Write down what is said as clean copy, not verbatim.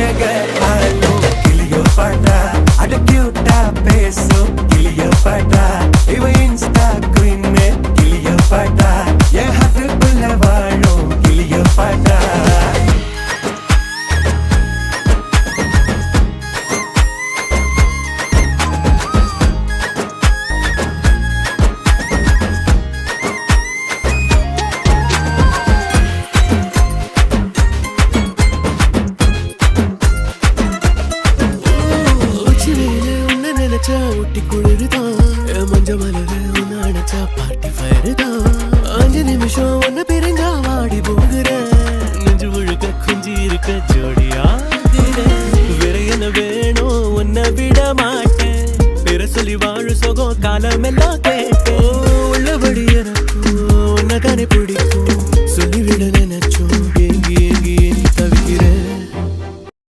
அழக ஆளும் கிளியோபாட்ரா அட கியூட்டா பேசும் கிளியோபாட்ரா இவ இன்ஸ்டா குயின் கிளியோபாட்ரா என் ஹார்ட்டுக்குள்ள வாழும் கிளியோபாட்ரா ஒட்டி குளிருதான் மஞ்ச மலரு ஒன்னு அணைச்சா பார்ட்டி ஃபயருதான் 5 நிமிஷம் ஒன்னு பிரிஞ்சா வாடி போகிறேன் நெஞ்சு முழுக்க குஞ்சி இருக்க ஜோடியா வேற என்ன வேணும் உன்னை விட மாட்டேன் வேற சொல்லி வாழு சோகம் காலம் எல்லாம்